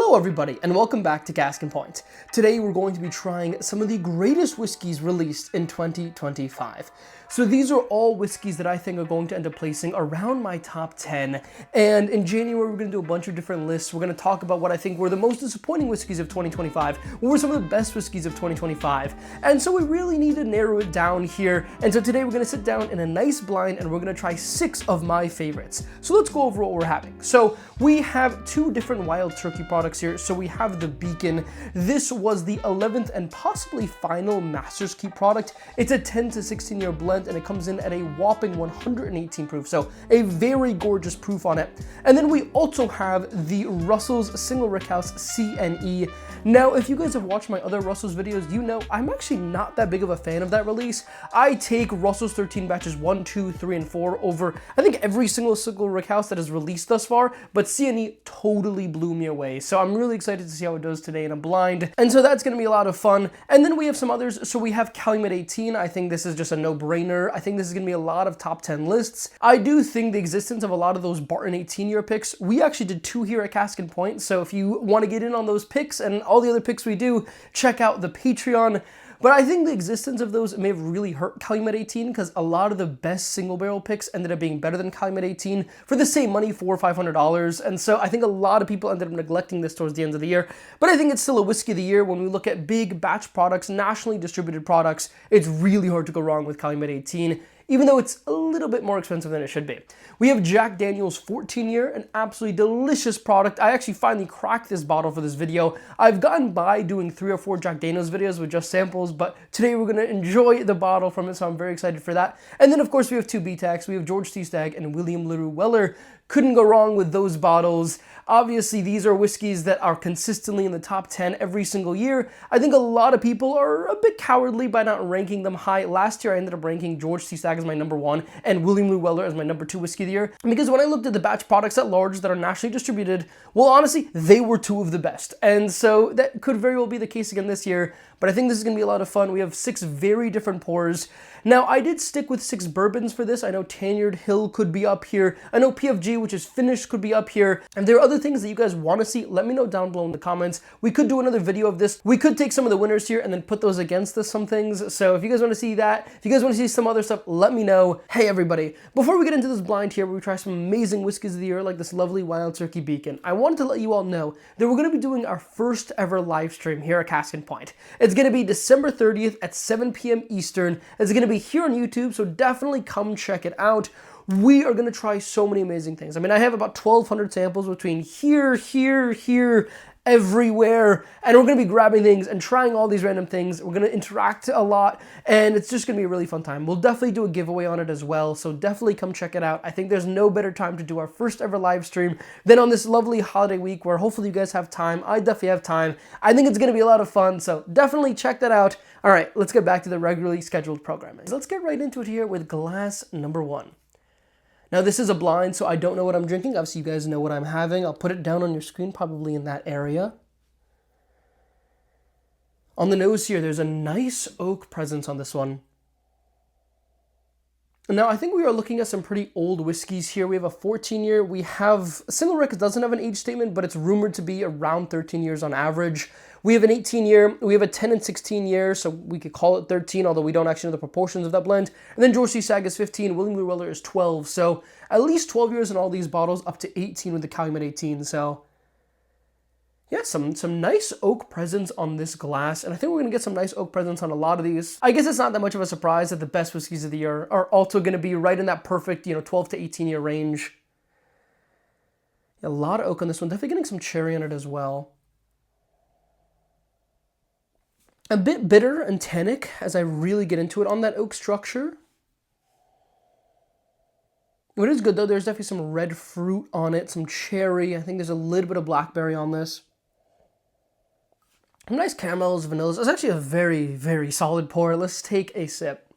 Hello everybody, and welcome back to Cask and Point. Today we're going to be trying some of the greatest whiskeys released in 2025. So these are all whiskeys that I think are going to end up placing around my top 10. And in January, we're going to do a bunch of different lists. We're going to talk about what I think were the most disappointing whiskeys of 2025, what were some of the best whiskeys of 2025. And so we really need to narrow it down here. And so today we're going to sit down in a nice blind and we're going to try 6 of my favorites. So let's go over what we're having. So we have 2 different Wild Turkey products here. So we have the Beacon. This was the 11th and possibly final Master's Keep product. It's a 10 to 16 year blend, and it comes in at a whopping 118 proof, so a very gorgeous proof on it. And then we also have the Russell's Single Rickhouse CNE. Now, if you guys have watched my other Russell's videos, you know I'm actually not that big of a fan of that release. I take Russell's 13 batches 1, 2, 3, and 4 over, I think, every single Rickhouse that has released thus far, but CNE totally blew me away. So I'm really excited to see how it does today in a blind. And so that's going to be a lot of fun. And then we have some others. So we have Calumet 18. I think this is just a no-brainer. I think this is going to be a lot of top 10 lists. I do think the existence of a lot of those Barton 18-year picks, we actually did 2 here at Cask and Point. So if you want to get in on those picks and all the other picks we do, check out the Patreon. But I think the existence of those may have really hurt Calumet 18 because a lot of the best single barrel picks ended up being better than Calumet 18 for the same money, $400 or $500. And so I think a lot of people ended up neglecting this towards the end of the year. But I think it's still a whiskey of the year. When we look at big batch products, nationally distributed products, it's really hard to go wrong with Calumet 18. Even though it's a little bit more expensive than it should be. We have Jack Daniel's 14-year, an absolutely delicious product. I actually finally cracked this bottle for this video. I've gotten by doing 3 or 4 Jack Daniel's videos with just samples, but today we're going to enjoy the bottle from it, so I'm very excited for that. And then, of course, we have 2 BTACs. We have George T Stagg and William Larue Weller. Couldn't go wrong with those bottles. Obviously, these are whiskeys that are consistently in the top 10 every single year. I think a lot of people are a bit cowardly by not ranking them high. Last year, I ended up ranking George T Stagg as my number 1 and William Larue Weller as my number 2 whiskey of the year. Because when I looked at the batch products at large that are nationally distributed, well, honestly, they were 2 of the best. And so that could very well be the case again this year. But I think this is going to be a lot of fun. We have 6 very different pours. Now, I did stick with 6 bourbons for this. I know Tanyard Hill could be up here. I know PFG, which is finished, could be up here. And there are other things that you guys want to see. Let me know down below in the comments. We could do another video of this. We could take some of the winners here and then put those against some things. So if you guys want to see that, if you guys want to see some other stuff, let me know. Hey, everybody. Before we get into this blind here, where we try some amazing whiskeys of the year, like this lovely Wild Turkey Beacon, I wanted to let you all know that we're going to be doing our first ever live stream here at Cask and Point. It's going to be December 30th at 7 p.m. Eastern. It's going to be here on YouTube, so definitely come check it out. We are going to try so many amazing things. I mean, I have about 1,200 samples between here, everywhere, and we're going to be grabbing things and trying all these random things. We're going to interact a lot, and it's just going to be a really fun time. We'll definitely do a giveaway on it as well, so definitely come check it out. I think there's no better time to do our first ever live stream than on this lovely holiday week where hopefully you guys have time. I definitely have time. I think it's going to be a lot of fun, so definitely check that out. All right, let's get back to the regularly scheduled programming. Let's get right into it here with glass number 1. Now, this is a blind, so I don't know what I'm drinking. Obviously, you guys know what I'm having. I'll put it down on your screen, probably in that area. On the nose here, there's a nice oak presence on this one. Now, I think we are looking at some pretty old whiskeys here. We have a 14-year. We have, Single Rick doesn't have an age statement, but it's rumored to be around 13 years on average. We have an 18-year, we have a 10 and 16-year, so we could call it 13, although we don't actually know the proportions of that blend. And then George T Stagg is 15, William Larue Weller is 12, so at least 12 years in all these bottles, up to 18 with the Calumet 18, so yeah, some nice oak presence on this glass, and I think we're going to get some nice oak presence on a lot of these. I guess it's not that much of a surprise that the best whiskeys of the year are also going to be right in that perfect, 12 to 18-year range. A lot of oak on this one, definitely getting some cherry on it as well. A bit bitter and tannic as I really get into it on that oak structure. What is good though, there's definitely some red fruit on it, some cherry. I think there's a little bit of blackberry on this. Nice caramels, vanillas. It's actually a very, very solid pour. Let's take a sip.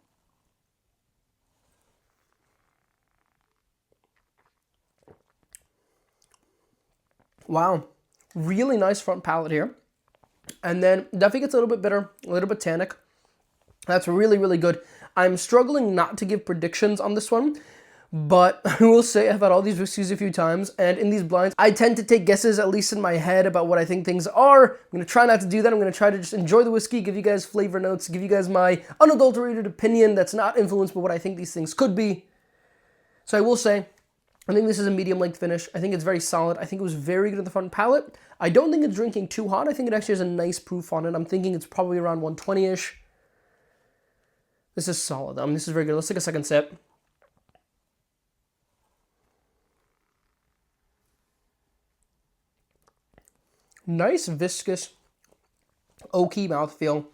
Wow, really nice front palate here. And then definitely gets a little bit bitter, a little bit tannic. That's really, really good. I'm struggling not to give predictions on this one, But I will say I've had all these whiskeys a few times, and in these blinds, I tend to take guesses, at least in my head, about what I think things are. I'm going to try not to do that. I'm going to try to just enjoy the whiskey, give you guys flavor notes, give you guys my unadulterated opinion that's not influenced by what I think these things could be. So I will say, I think this is a medium-length finish. I think it's very solid. I think it was very good at the front palate. I don't think it's drinking too hot. I think it actually has a nice proof on it. I'm thinking it's probably around 120-ish. This is solid. This is very good. Let's take a second sip. Nice, viscous, oaky mouthfeel.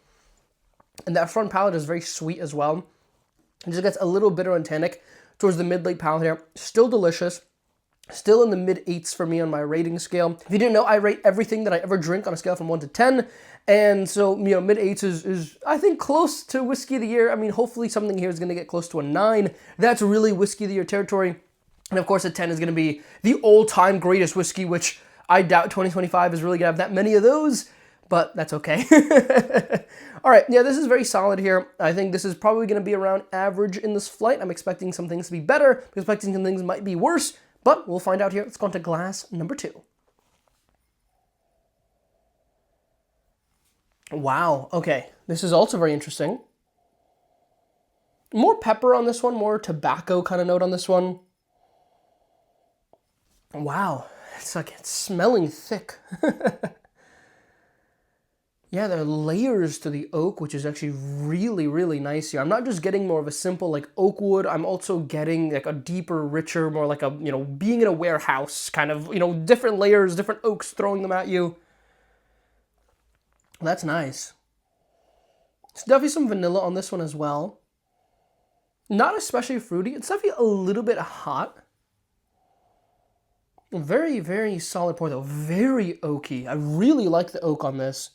And that front palate is very sweet as well. It just gets a little bitter and tannic towards the mid-late palate here. Still delicious. Still in the mid-8s for me on my rating scale. If you didn't know, I rate everything that I ever drink on a scale from 1 to 10. And so, mid-8s is, I think, close to Whiskey of the Year. I mean, hopefully something here is going to get close to a 9. That's really Whiskey of the Year territory. And of course, a 10 is going to be the all-time greatest whiskey, which I doubt 2025 is really going to have that many of those, but that's okay. All right, yeah, this is very solid here. I think this is probably going to be around average in this flight. I'm expecting some things to be better. I'm expecting some things might be worse, but we'll find out here. Let's go on to glass number 2. Wow, okay. This is also very interesting. More pepper on this one, more tobacco kind of note on this one. Wow. It's smelling thick. Yeah, there are layers to the oak, which is actually really, really nice here. I'm not just getting more of a simple like oak wood. I'm also getting like a deeper, richer, more like a, being in a warehouse kind of, different layers, different oaks throwing them at you. That's nice. There's definitely some vanilla on this one as well. Not especially fruity. It's definitely a little bit hot. Very, very solid pour though. Very oaky. I really like the oak on this.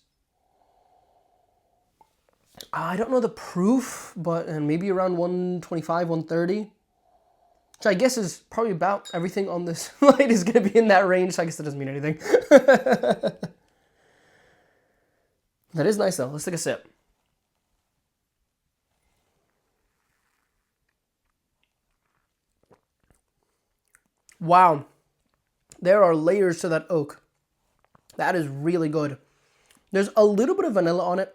I don't know the proof, but maybe around 125, 130. Which I guess is probably about everything on this light is going to be in that range, so I guess that doesn't mean anything. That is nice though. Let's take a sip. Wow. There are layers to that oak. That is really good. There's a little bit of vanilla on it.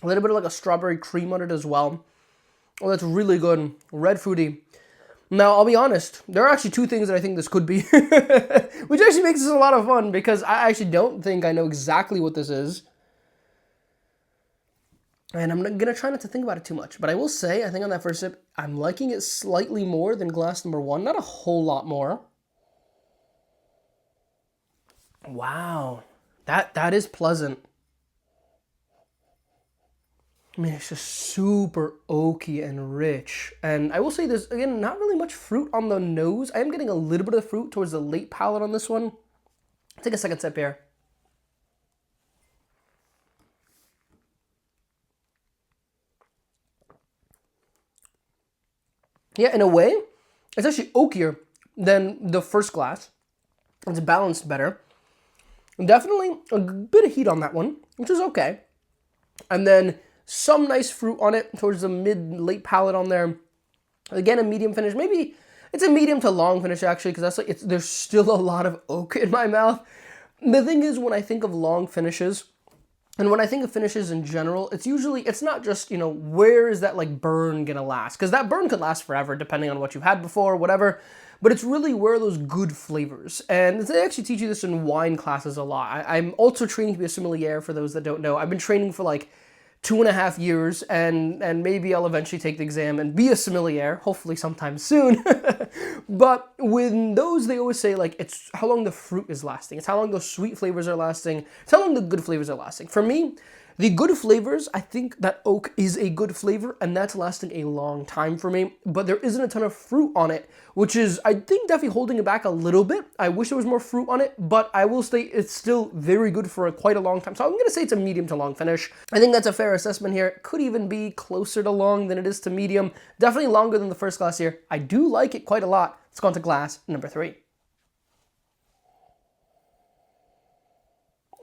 A little bit of like a strawberry cream on it as well. Oh, that's really good. Red fruity. Now, I'll be honest. There are actually 2 things that I think this could be. Which actually makes this a lot of fun because I actually don't think I know exactly what this is. And I'm going to try not to think about it too much. But I will say, I think on that first sip, I'm liking it slightly more than glass number 1. Not a whole lot more. Wow. That is pleasant. I mean, it's just super oaky and rich. And I will say there's, again, not really much fruit on the nose. I am getting a little bit of fruit towards the late palate on this one. Take a second sip here. Yeah, in a way, it's actually oakier than the first glass. It's balanced better. Definitely a bit of heat on that one, which is okay. And then some nice fruit on it towards the mid-late palate on there. Again, a medium finish. Maybe it's a medium to long finish, actually, because that's like there's still a lot of oak in my mouth. The thing is, when I think of long finishes, and when I think of finishes in general, it's not just, where is that like burn gonna last? Because that burn could last forever depending on what you've had before, whatever. But it's really where are those good flavors. And they actually teach you this in wine classes a lot. I'm also training to be a sommelier for those that don't know. I've been training for like 2.5 years, and maybe I'll eventually take the exam and be a sommelier, hopefully sometime soon. But with those, they always say, like, it's how long the fruit is lasting. It's how long those sweet flavors are lasting. It's how long the good flavors are lasting. For me, the good flavors, I think that oak is a good flavor, and that's lasting a long time for me. But there isn't a ton of fruit on it, which is, I think, definitely holding it back a little bit. I wish there was more fruit on it, but I will say it's still very good for quite a long time. So I'm going to say it's a medium to long finish. I think that's a fair assessment here. It could even be closer to long than it is to medium. Definitely longer than the first glass here. I do like it quite a lot. Let's go on to glass number 3.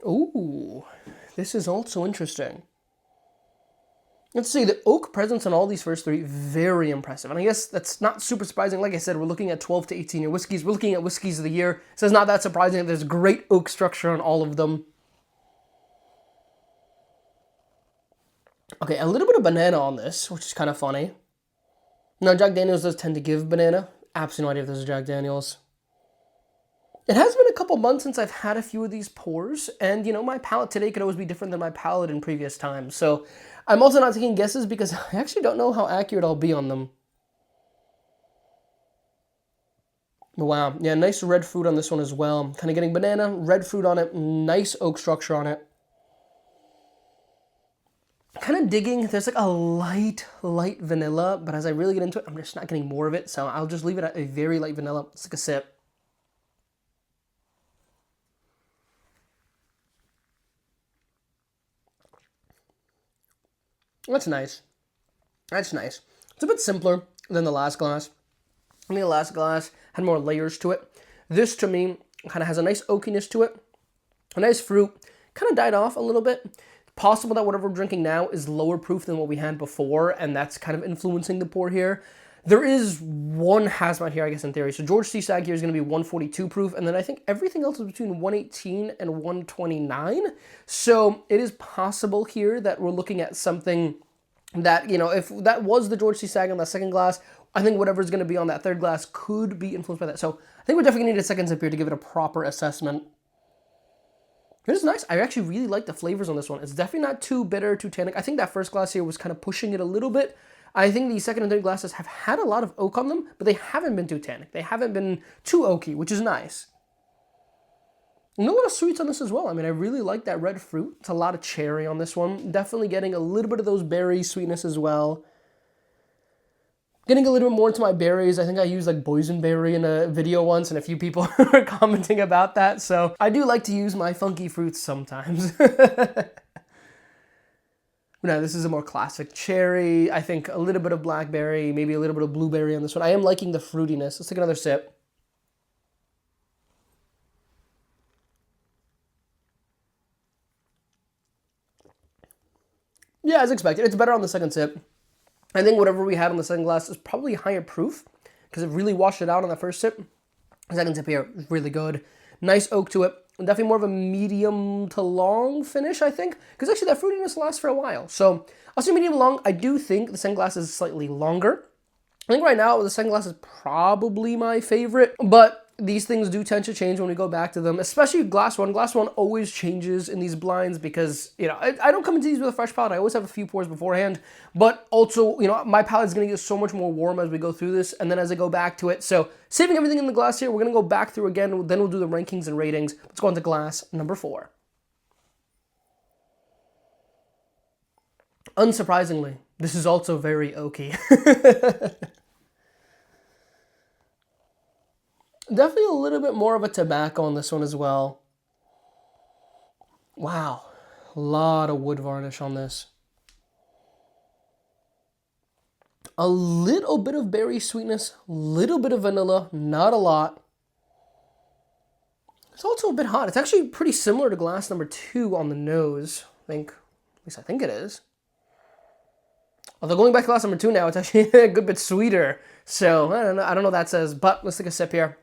Ooh, this is also interesting. Let's see, the oak presence on all these first three, very impressive. And I guess that's not super surprising. Like I said, we're looking at 12 to 18 year whiskeys. We're looking at whiskeys of the year. So it's not that surprising. There's great oak structure on all of them. Okay, a little bit of banana on this, which is kind of funny. Now, Jack Daniels does tend to give banana. Absolutely no idea if this is Jack Daniels. It has been a couple months since I've had a few of these pours, and you know, my palate today could always be different than my palate in previous times. So I'm also not taking guesses because I actually don't know how accurate I'll be on them. Wow, yeah, nice red fruit on this one as well. Kind of getting banana, red fruit on it, nice oak structure on it. Kind of digging, there's like a light vanilla, but as I really get into it, I'm just not getting more of it, so I'll just leave it at a very light vanilla. Let's take a sip. That's nice. That's nice. It's a bit simpler than the last glass. I mean, the last glass had more layers to it. This, to me, kind of has a nice oakiness to it. A nice fruit. Kind of died off a little bit. Possible that whatever we're drinking now is lower proof than what we had before, and that's kind of influencing the pour here. There is one hazmat here, I guess, in theory. So George T Stagg here is going to be 142 proof, and then I think everything else is between 118 and 129. So it is possible here that we're looking at something that, you know, if that was the George T Stagg on that second glass, I think whatever's going to be on that third glass could be influenced by that. So I think we're definitely going to need a second sip here to give it a proper assessment. It is nice. I actually really like the flavors on this one. It's definitely not too bitter, too tannic. I think that first glass here was kind of pushing it a little bit. I think the second and third glasses have had a lot of oak on them, but they haven't been too tannic. They haven't been too oaky, which is nice. And a lot of sweets on this as well. I mean, I really like that red fruit. It's a lot of cherry on this one. Definitely getting a little bit of those berry sweetness as well. Getting a little bit more into my berries. I think I used like boysenberry in a video once, and a few people were commenting about that. So I do like to use my funky fruits sometimes. Now, this is a more classic cherry. I think a little bit of blackberry, maybe a little bit of blueberry on this one. I am liking the fruitiness. Let's take another sip. Yeah, as expected. It's better on the second sip. I think whatever we had on the second glass is probably higher proof because it really washed it out on that first sip. The second sip here is really good. Nice oak to it. And definitely more of a medium to long finish, I think. Because actually that fruitiness lasts for a while. So I'll say medium to long. I do think the second glass is slightly longer. I think right now the second glass is probably my favorite. But these things do tend to change when we go back to them, especially glass one. Glass one always changes in these blinds because, you know, I don't come into these with a fresh palate. I always have a few pours beforehand, but also, you know, my palate's going to get so much more warm as we go through this and then as I go back to it. So saving everything in the glass here, we're going to go back through again, then we'll do the rankings and ratings. Let's go on to glass number 4. Unsurprisingly, this is also very oaky. Definitely a little bit more of a tobacco on this one as well. Wow, a lot of wood varnish on this. A little bit of berry sweetness, little bit of vanilla, not a lot. It's also a bit hot. It's actually pretty similar to glass number 2 on the nose, I think. At least I think it is. Although going back to glass number 2 now, it's actually a good bit sweeter. So, I don't know what that says, but let's take a sip here.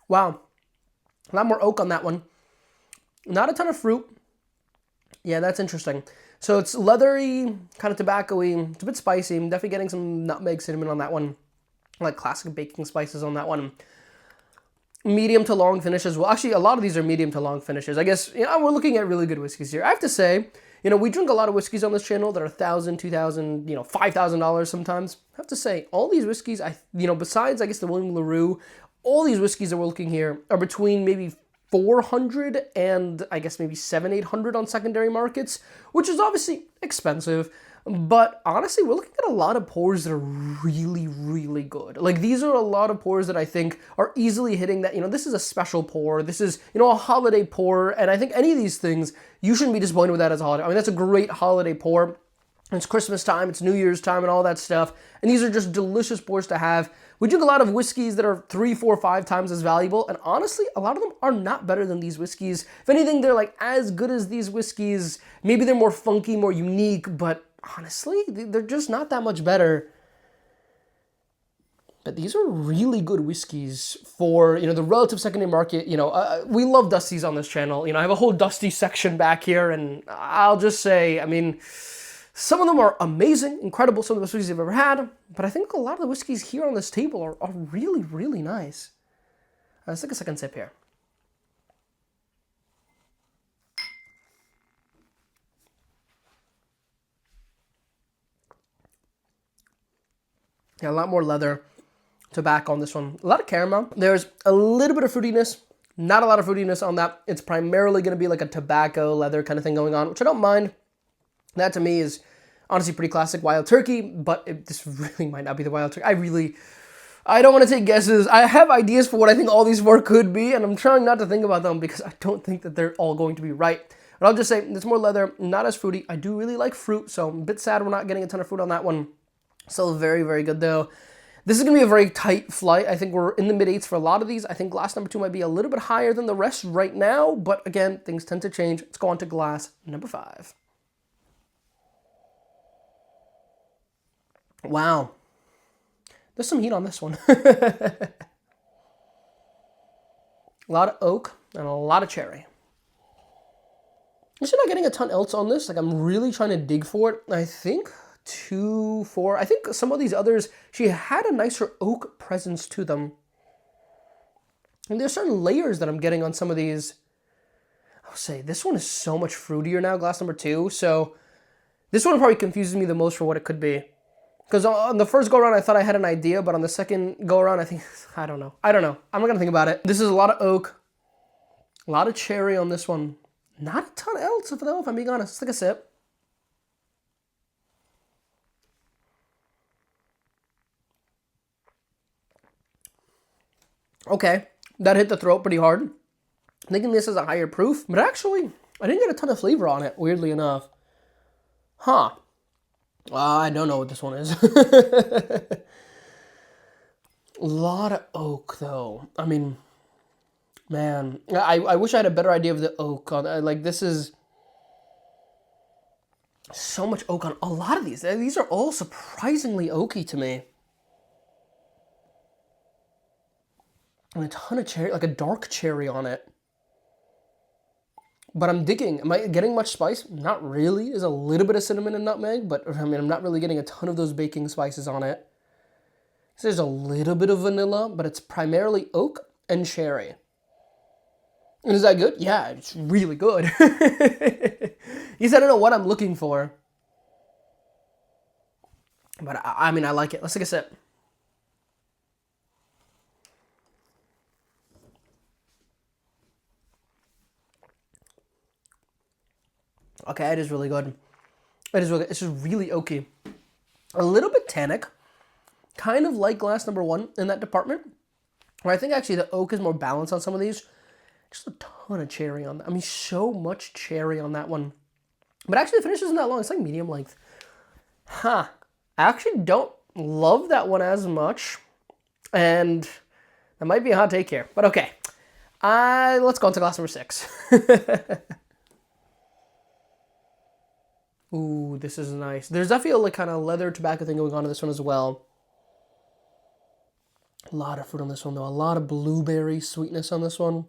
Wow, a lot more oak on that one. Not a ton of fruit. Yeah, that's interesting. So it's leathery, kind of tobacco-y. It's a bit spicy. I'm definitely getting some nutmeg, cinnamon on that one. Like classic baking spices on that one. Medium to long finish as well. Actually, a lot of these are medium to long finishes. I guess, you know, we're looking at really good whiskeys here. I have to say, you know, we drink a lot of whiskeys on this channel that are $1,000, $2,000, you know, $5,000 sometimes. I have to say, all these whiskeys, you know, besides, I guess, the William Larue, all these whiskeys that we're looking here are between maybe 400 and I guess maybe 700-800 on secondary markets, which is obviously expensive. But honestly, we're looking at a lot of pours that are really, really good. Like these are a lot of pours that I think are easily hitting that, you know, this is a special pour. This is, you know, a holiday pour. And I think any of these things, you shouldn't be disappointed with that as a holiday. I mean, that's a great holiday pour. It's Christmas time, it's New Year's time, and all that stuff. And these are just delicious pours to have. We drink a lot of whiskeys that are 3, 4, 5 times as valuable, and honestly, a lot of them are not better than these whiskeys. If anything, they're like as good as these whiskeys. Maybe they're more funky, more unique, but honestly, they're just not that much better. But these are really good whiskeys for, the relative secondary market. We love Dusties on this channel. I have a whole Dusty section back here, and I'll just say, some of them are amazing, incredible, some of the best whiskeys I've ever had, but I think a lot of the whiskeys here on this table are really, really nice. Let's take a second sip here. Yeah, a lot more leather tobacco on this one. A lot of caramel. There's a little bit of fruitiness, not a lot of fruitiness on that. It's primarily going to be like a tobacco leather kind of thing going on, which I don't mind. That to me is honestly pretty classic Wild Turkey, but this really might not be the Wild Turkey. I don't want to take guesses. I have ideas for what I think all these four could be, and I'm trying not to think about them because I don't think that they're all going to be right. But I'll just say it's more leather, not as fruity. I do really like fruit, so I'm a bit sad we're not getting a ton of fruit on that one. Still very, very good though. This is going to be a very tight flight. I think we're in the mid-8s for a lot of these. I think glass number 2 might be a little bit higher than the rest right now, but again, things tend to change. Let's go on to glass number 5. Wow. There's some heat on this one. A lot of oak and a lot of cherry. I'm just not getting a ton else on this. Like, I'm really trying to dig for it. I think 2, 4. I think some of these others, she had a nicer oak presence to them. And there's certain layers that I'm getting on some of these. I'll say this one is so much fruitier now, glass number 2. So this one probably confuses me the most for what it could be. Because on the first go-around, I thought I had an idea, but on the second go-around, I don't know. I'm not going to think about it. This is a lot of oak, a lot of cherry on this one. Not a ton else, if I'm being honest. Let's take a sip. Okay, that hit the throat pretty hard. I'm thinking this is a higher proof, but actually, I didn't get a ton of flavor on it, weirdly enough. Huh. I don't know what this one is. A lot of oak, though. Man, I wish I had a better idea of the oak. Like, this is so much oak on a lot of these. These are all surprisingly oaky to me. And a ton of cherry, like a dark cherry on it. But I'm digging. Am I getting much spice? Not really. There's a little bit of cinnamon and nutmeg, but I'm not really getting a ton of those baking spices on it. So there's a little bit of vanilla, but it's primarily oak and cherry. And is that good? Yeah, it's really good. I don't know what I'm looking for. But I like it. Let's take a sip. Okay, it is really good. It is really good. It's just really oaky. A little bit tannic. Kind of like glass number 1 in that department. Where I think actually the oak is more balanced on some of these. Just a ton of cherry on that. So much cherry on that one. But actually the finish isn't that long. It's like medium length. Huh. I actually don't love that one as much. And that might be a hot take here. But okay. Let's go on to glass number 6. Ooh, this is nice. There's definitely like kind of leather tobacco thing going on in this one as well. A lot of fruit on this one though. A lot of blueberry sweetness on this one.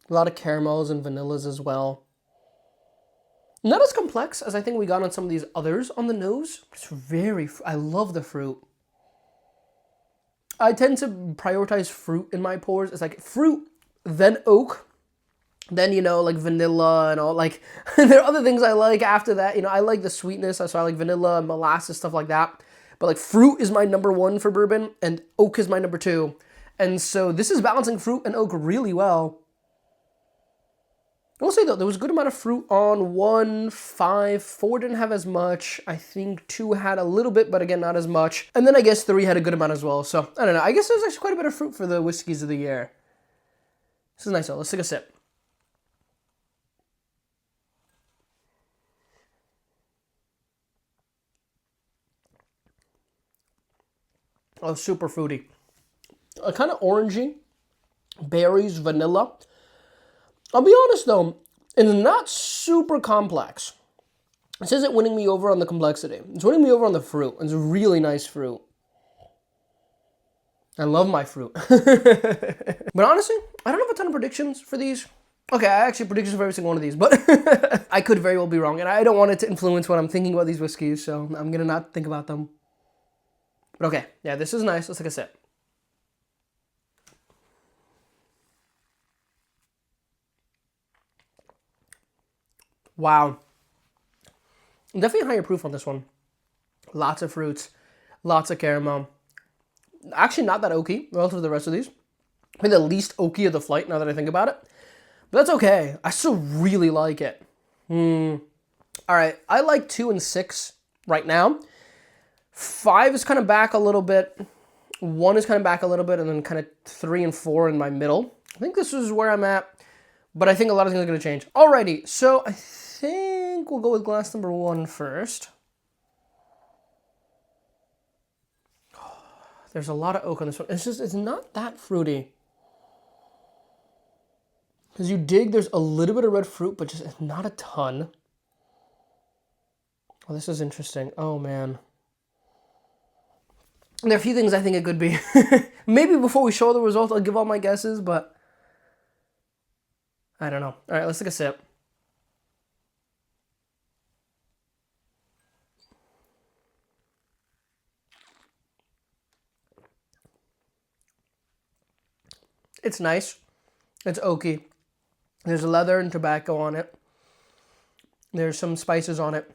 A lot of caramels and vanillas as well. Not as complex as I think we got on some of these others on the nose. It's I love the fruit. I tend to prioritize fruit in my pours. It's like fruit, then oak, then, like vanilla and all, like, there are other things I like after that. I like the sweetness, so I like vanilla, molasses, stuff like that. But, like, fruit is my number 1 for bourbon, and oak is my number 2. And so this is balancing fruit and oak really well. I will say, though, there was a good amount of fruit on 1, 5, 4 didn't have as much. I think 2 had a little bit, but again, not as much. And then I guess 3 had a good amount as well. So, I don't know. I guess there's actually quite a bit of fruit for the whiskeys of the year. This is nice, though. Let's take a sip. Oh, super fruity. Kind of orangey. Berries, vanilla. I'll be honest though, it's not super complex. This isn't winning me over on the complexity. It's winning me over on the fruit. It's a really nice fruit. I love my fruit. But honestly, I don't have a ton of predictions for these. Okay, I actually have predictions for every single one of these, but I could very well be wrong, and I don't want it to influence what I'm thinking about these whiskeys, so I'm gonna not think about them. But okay, yeah, this is nice. Let's take a sip. Wow. Definitely higher proof on this one. Lots of fruits, lots of caramel. Actually not that oaky relative to the rest of these. Maybe the least oaky of the flight now that I think about it. But that's okay. I still really like it. All right, I like 2 and 6 right now. 5 is kind of back a little bit. 1 is kind of back a little bit, and then kind of 3 and 4 in my middle. I think this is where I'm at, but I think a lot of things are going to change. Alrighty, so I think we'll go with glass number 1 first. There's a lot of oak on this one. It's not that fruity. As you dig, there's a little bit of red fruit, but just not a ton. Oh, this is interesting. Oh, man. There are a few things I think it could be. Maybe before we show the result, I'll give all my guesses, but I don't know. All right, let's take a sip. It's nice. It's oaky. There's leather and tobacco on it. There's some spices on it.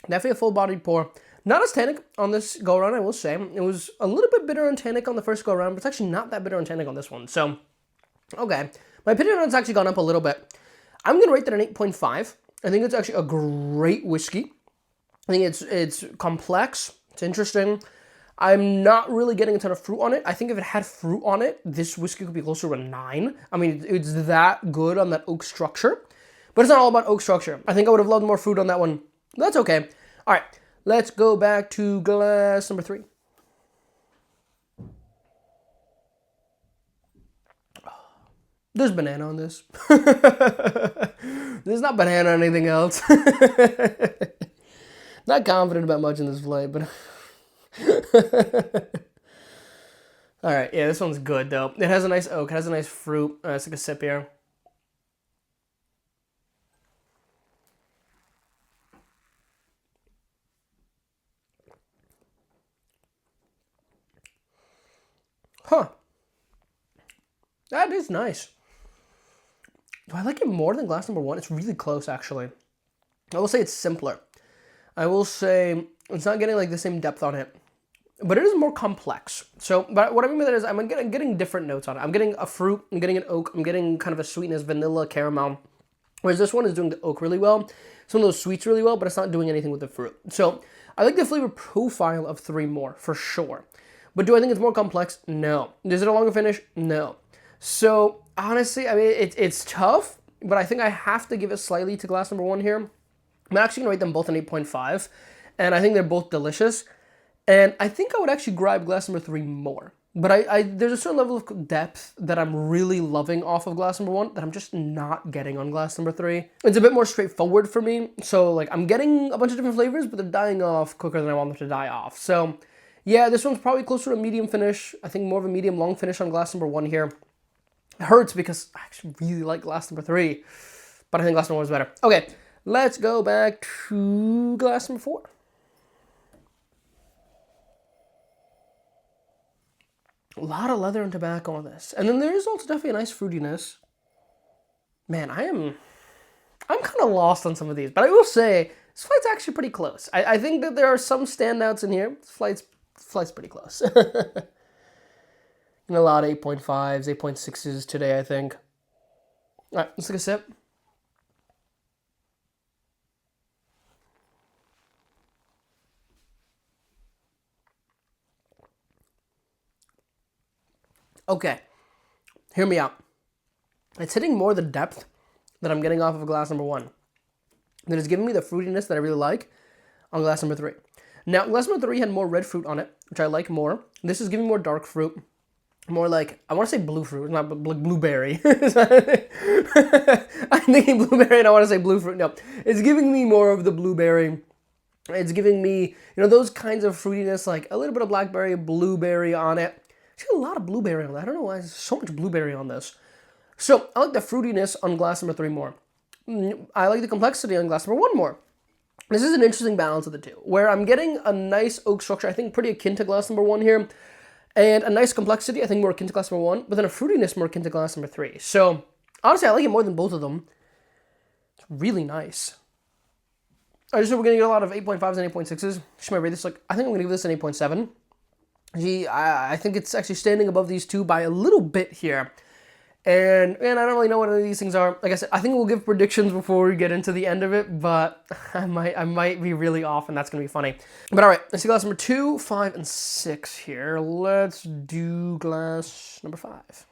Definitely a full-bodied pour. Not as tannic on this go-around, I will say. It was a little bit bitter and tannic on the first go-around, but it's actually not that bitter and tannic on this one. So, okay. My opinion on it's actually gone up a little bit. I'm going to rate that an 8.5. I think it's actually a great whiskey. I think it's complex. It's interesting. I'm not really getting a ton of fruit on it. I think if it had fruit on it, this whiskey could be closer to a 9. I mean, it's that good on that oak structure. But it's not all about oak structure. I think I would have loved more fruit on that one. That's okay. All right, let's go back to glass number 3. There's banana on this. There's not banana on anything else. Not confident about much in this flight, but... All right, yeah, this one's good, though. It has a nice oak. It has a nice fruit. Let's take a sip here. Huh. That is nice. Do I like it more than glass number 1? It's really close, actually. I will say it's simpler. I will say it's not getting like the same depth on it, but it is more complex. So, but what I mean by that is I'm getting different notes on it. I'm getting a fruit, I'm getting an oak, I'm getting kind of a sweetness, vanilla, caramel. Whereas this one is doing the oak really well, some of those sweets really well, but it's not doing anything with the fruit. So I like the flavor profile of 3 more, for sure. But do I think it's more complex? No. Is it a longer finish? No. So honestly, I mean, it's tough, but I think I have to give it slightly to glass number 1 here. I'm actually going to rate them both an 8.5, and I think they're both delicious. And I think I would actually grab glass number 3 more. But there's a certain level of depth that I'm really loving off of glass number 1 that I'm just not getting on glass number 3. It's a bit more straightforward for me. So like I'm getting a bunch of different flavors, but they're dying off quicker than I want them to die off. So yeah, this one's probably closer to a medium finish. I think more of a medium long finish on glass number 1 here. It hurts because I actually really like glass number 3, but I think glass number 1 is better. Okay, let's go back to glass number 4. A lot of leather and tobacco on this. And then there is also definitely a nice fruitiness. Man, I'm kind of lost on some of these. But I will say, this flight's actually pretty close. I think that there are some standouts in here. This flight's pretty close. And a lot of 8.5s, 8.6s today, I think. All right, let's take a sip. Okay, hear me out. It's hitting more the depth that I'm getting off of glass number 1. That is giving me the fruitiness that I really like on glass number 3. Now, glass number 3 had more red fruit on it, which I like more. This is giving more dark fruit. More like, I want to say blue fruit, not like blueberry. I'm thinking blueberry and I want to say blue fruit. No, it's giving me more of the blueberry. It's giving me, those kinds of fruitiness, like a little bit of blackberry, blueberry on it. It's got a lot of blueberry on that. I don't know why there's so much blueberry on this. So I like the fruitiness on glass number 3 more. I like the complexity on glass number 1 more. This is an interesting balance of the two, where I'm getting a nice oak structure, I think pretty akin to glass number 1 here, and a nice complexity, I think more akin to glass number 1, but then a fruitiness more akin to glass number 3. So, honestly, I like it more than both of them. It's really nice. I just know we're going to get a lot of 8.5s and 8.6s. Should I rate this? I think I'm going to give this an 8.7. I think it's actually standing above these two by a little bit here. And I don't really know what any of these things are. Like I said, I think we'll give predictions before we get into the end of it, but I might be really off, and that's going to be funny. But all right, let's see glass number 2, 5, and 6 here. Let's do glass number 5.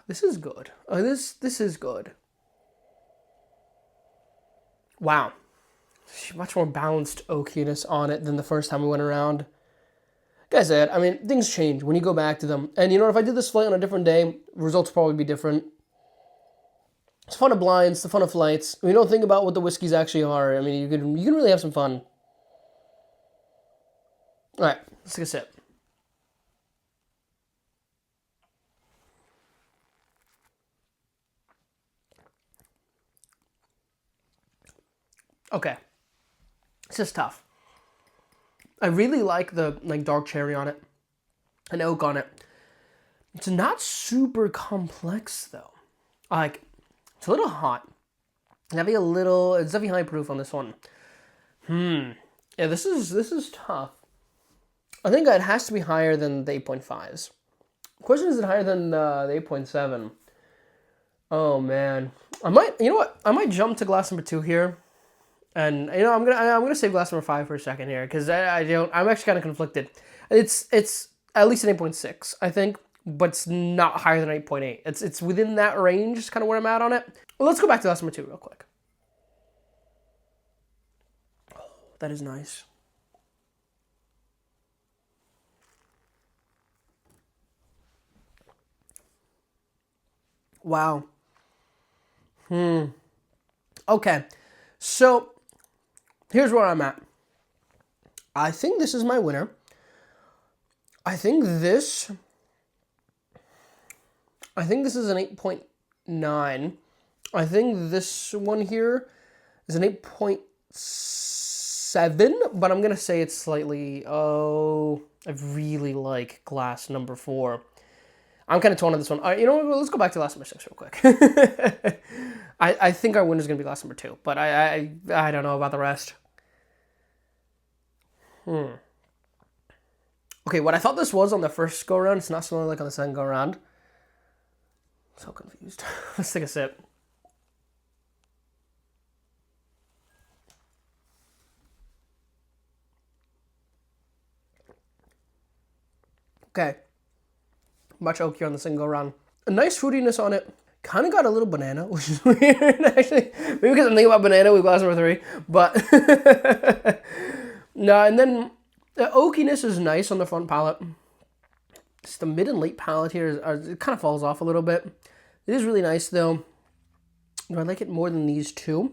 This is good. This is good. Wow. Much more balanced oakiness on it than the first time we went around. Like I said, I mean, things change when you go back to them. And if I did this flight on a different day, results would probably be different. It's fun of blinds, the fun of flights. When you don't think about what the whiskeys actually are, I mean, you can really have some fun. All right, let's take a sip. Okay, this is tough. I really like the dark cherry on it, and oak on it. It's not super complex though. It's a little hot. It's definitely high proof on this one. Yeah, this is tough. I think it has to be higher than the 8.5s. Question is it higher than the 8.7? Oh man, I might jump to glass number 2 here. And I'm gonna save glass number 5 for a second here because I'm actually kind of conflicted. It's at least an 8.6, I think, but it's not higher than 8.8. It's within that range, is kind of where I'm at on it. Well, let's go back to glass number 2 real quick. Oh, that is nice. Wow. Okay, so. Here's where I'm at. I think this is my winner. I think this is an 8.9. I think this one here is an 8.7, but I'm going to say it's slightly, I really like glass number 4. I'm kind of torn on this one. All right, let's go back to glass number 6 real quick. I think our winner is going to be glass number 2, but I don't know about the rest. Okay, what I thought this was on the first go around, it's not smelling like on the second go around. So confused. Let's take a sip. Okay. Much oakier on the second go around. A nice fruitiness on it. Kind of got a little banana, which is weird, actually. Maybe because I'm thinking about banana with glass number 3. But no, and then the oakiness is nice on the front palate. Just the mid and late palate here, it kind of falls off a little bit. It is really nice, though. Do I like it more than these two?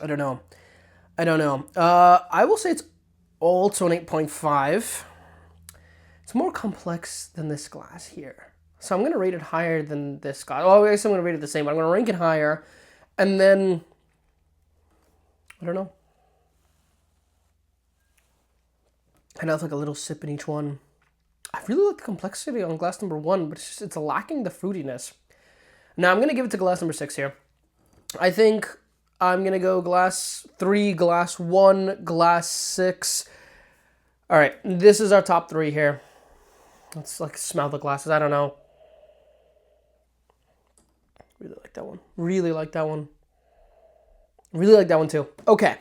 I don't know. I will say it's also an 8.5. It's more complex than this glass here. So I'm going to rate it higher than this glass. Well, I guess I'm going to rate it the same, but I'm going to rank it higher. And then, I don't know. And I'll take a little sip in each one. I really like the complexity on glass number 1, but it's lacking the fruitiness. Now I'm going to give it to glass number 6 here. I think I'm going to go glass 3, glass 1, glass 6. All right, this is our top 3 here. Let's smell the glasses. I don't know. Really like that one. Really like that one. Really like that one too. Okay.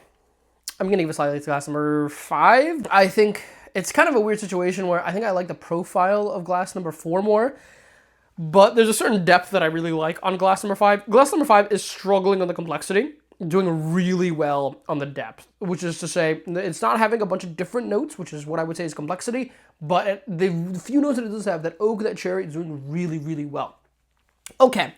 I'm going to give it slightly to glass number 5. I think it's kind of a weird situation where I think I like the profile of glass number 4 more. but there's a certain depth that I really like on glass number 5. Glass number 5 is struggling on the complexity, doing really well on the depth, which is to say it's not having a bunch of different notes, which is what I would say is complexity, but the few notes that it does have, that oak, that cherry, is doing really, really well. Okay,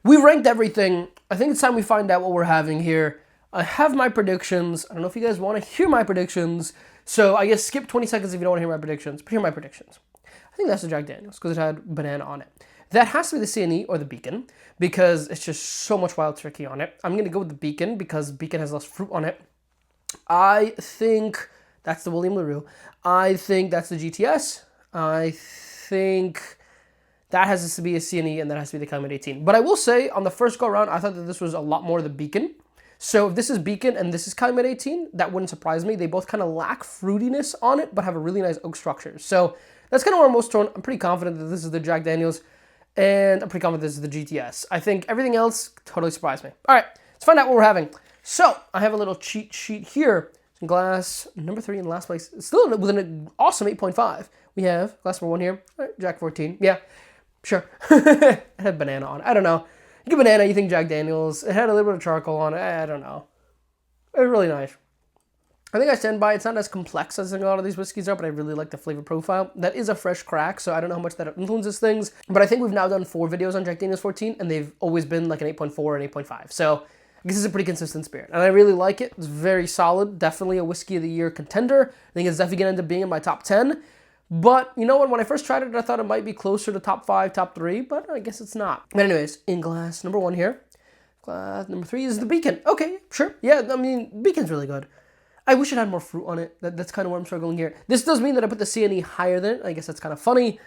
we ranked everything. I think it's time we find out what we're having here. I have my predictions. I don't know if you guys want to hear my predictions, so I guess skip 20 seconds if you don't want to hear my predictions, but here are my predictions. I think that's the Jack Daniels because it had banana on it. That has to be the CNE or the Beacon because it's just so much wild turkey on it. I'm going to go with the Beacon because Beacon has less fruit on it. I think that's the William Larue. I think that's the GTS. I think that has to be a CNE and that has to be the Calumet 18. But I will say on the first go around, I thought that this was a lot more the Beacon. So if this is Beacon and this is Calumet 18, that wouldn't surprise me. They both kind of lack fruitiness on it, but have a really nice oak structure. So that's kind of where I'm most torn. I'm pretty confident that this is the Jack Daniels, and I'm pretty confident this is the GTS. I think everything else totally surprised me. All right, let's find out what we're having. So I have a little cheat sheet here. Glass number 3 in last place. Still with an awesome 8.5. We have glass number 1 here. All right, Jack 14. Yeah, sure. It had banana on it. I don't know. You get banana, you think Jack Daniels. It had a little bit of charcoal on it. I don't know. It was really nice. I think I stand by. It's not as complex as a lot of these whiskeys are, but I really like the flavor profile. That is a fresh crack, so I don't know how much that influences things. But I think we've now done 4 videos on Jack Daniels 14, and they've always been like an 8.4 and 8.5. So I guess it's a pretty consistent spirit, and I really like it. It's very solid. Definitely a whiskey of the year contender. I think it's definitely going to end up being in my top 10. But you know what? When I first tried it, I thought it might be closer to top 5, top 3, but I guess it's not. But anyways, in glass number 1 here. Glass number 3 is the Beacon. Okay, sure. Yeah, I mean, Beacon's really good. I wish it had more fruit on it. That's kind of where I'm struggling here. This does mean that I put the CNE higher than it. I guess that's kind of funny.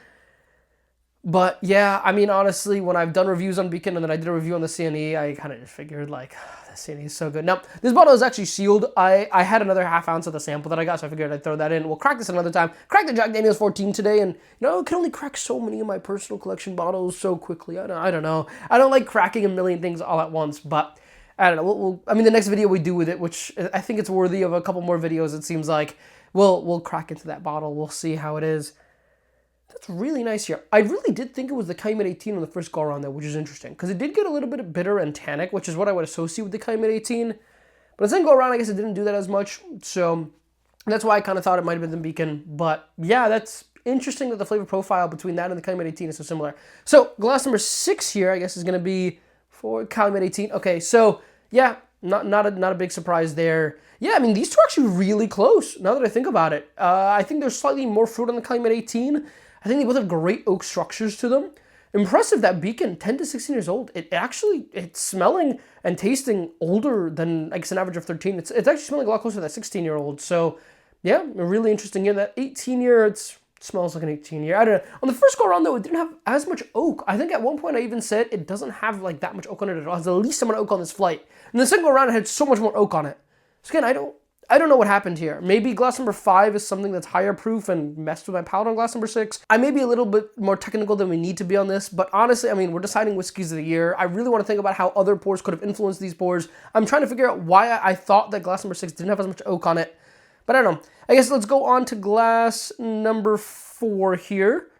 But yeah, I mean, honestly, when I've done reviews on Beacon and then I did a review on the CNE, I kind of just figured, like, the CNE is so good. Now, this bottle is actually sealed. I had another half ounce of the sample that I got, so I figured I'd throw that in. We'll crack this another time. Crack the Jack Daniels 14 today, and, you know, I can only crack so many of my personal collection bottles so quickly. I don't know. I don't like cracking a million things all at once, but I don't know. I mean, the next video we do with it, which I think it's worthy of a couple more videos, it seems like, we'll crack into that bottle. We'll see how it is. That's really nice here. I really did think it was the Calumet 18 on the first go around there, which is interesting, because it did get a little bit bitter and tannic, which is what I would associate with the Calumet 18. But the second go around, I guess it didn't do that as much, so that's why I kind of thought it might have been the Beacon. But yeah, that's interesting that the flavor profile between that and the Calumet 18 is so similar. So glass number 6 here, I guess, is going to be for Calumet 18. Okay, so yeah, not a big surprise there. Yeah, I mean, these two are actually really close, now that I think about it. I think there's slightly more fruit on the Calumet 18. I think they both have great oak structures to them. Impressive that Beacon, 10 to 16 years old. It's smelling and tasting older than, I guess, an average of 13. It's actually smelling a lot closer to that 16-year-old. So, yeah, really interesting here. That 18-year, it smells like an 18-year. I don't know. On the first go-around, though, it didn't have as much oak. I think at one point I even said it doesn't have, like, that much oak on it at all. It has the least amount of oak on this flight. And the second go-around, it had so much more oak on it. So, again, I don't know what happened here. Maybe glass number 5 is something that's higher proof and messed with my palate on glass number 6. I may be a little bit more technical than we need to be on this, but honestly, I mean, we're deciding whiskeys of the year. I really want to think about how other pours could have influenced these pours. I'm trying to figure out why I thought that glass number 6 didn't have as much oak on it, but I don't know. I guess let's go on to glass number 4 here.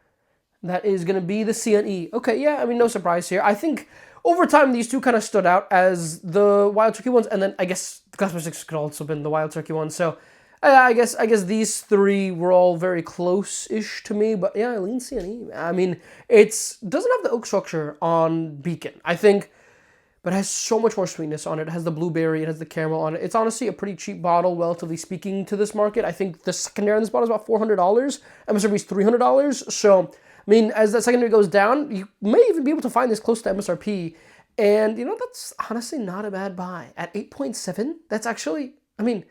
That is going to be the CNE. Okay, yeah, I mean, no surprise here. I think over time, these two kind of stood out as the Wild Turkey ones, and then I guess the glass number 6 could also have been the Wild Turkey one. So I guess these 3 were all very close-ish to me, but yeah, I lean CNE. I mean, it doesn't have the oak structure on Beacon, I think, but it has so much more sweetness on it. It has the blueberry, it has the caramel on it. It's honestly a pretty cheap bottle, relatively speaking, to this market. I think the secondary on this bottle is about $400. MSRP is $300. So, I mean, as that secondary goes down, you may even be able to find this close to MSRP. And, you know, that's honestly not a bad buy. At 8.7, that's actually, I mean,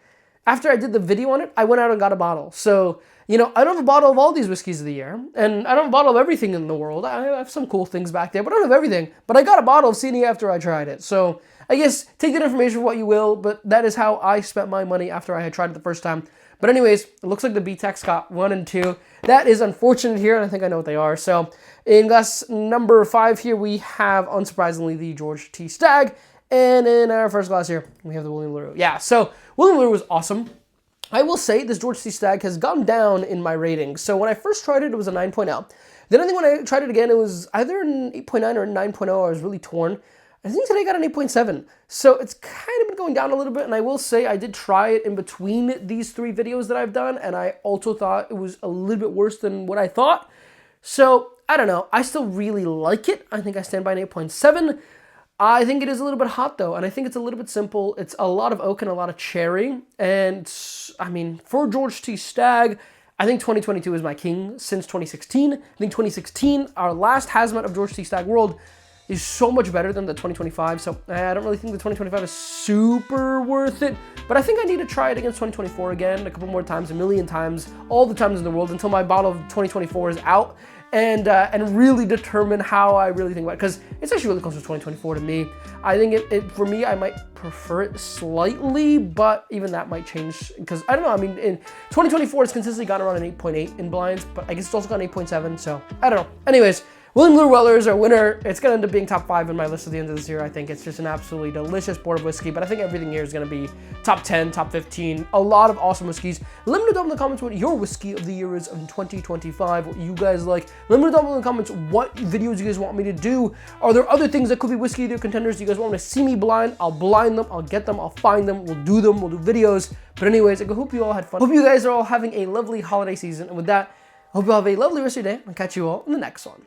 after I did the video on it, I went out and got a bottle. So, you know, I don't have a bottle of all these whiskeys of the year, and I don't have a bottle of everything in the world. I have some cool things back there, but I don't have everything. But I got a bottle of CNE after I tried it. So, I guess, take that information for what you will, but that is how I spent my money after I had tried it the first time. But anyways, it looks like the BTACs got 1 and 2. That is unfortunate here, and I think I know what they are. So, in glass number 5 here, we have, unsurprisingly, the George T Stagg. And in our first glass here, we have the William Larue. Yeah, so William Larue was awesome. I will say this George T Stagg has gone down in my rating. So when I first tried it, it was a 9.0. Then I think when I tried it again, it was either an 8.9 or a 9.0. I was really torn. I think today I got an 8.7. So it's kind of been going down a little bit, and I will say I did try it in between these 3 videos that I've done, and I also thought it was a little bit worse than what I thought. So I don't know. I still really like it. I think I stand by an 8.7. I think it is a little bit hot though, and I think it's a little bit simple. It's a lot of oak and a lot of cherry, and I mean, for George T Stagg, I think 2022 is my king since 2016. I think 2016, our last hazmat of George T Stagg World, is so much better than the 2025, so I don't really think the 2025 is super worth it, but I think I need to try it against 2024 again, a couple more times, a million times, all the times in the world, until my bottle of 2024 is out, and really determine how I really think about it, because it's actually really close to 2024 to me. I think for me, I might prefer it slightly, but even that might change, because I don't know, I mean, in 2024, it's consistently gone around an 8.8 in blinds, but I guess it's also got an 8.7, so I don't know. Anyways, William Larue Weller is our winner. It's going to end up being top 5 in my list at the end of this year. I think it's just an absolutely delicious board of whiskey, but I think everything here is going to be top 10, top 15, a lot of awesome whiskeys. Let me know down in the comments what your whiskey of the year is in 2025, what you guys like. Let me know down in the comments what videos you guys want me to do. Are there other things that could be whiskey of the year contenders? You guys want me to see me blind? I'll blind them, I'll get them, I'll find them, we'll do videos. But anyways, I hope you all had fun. Hope you guys are all having a lovely holiday season. And with that, I hope you all have a lovely rest of your day. I'll catch you all in the next one.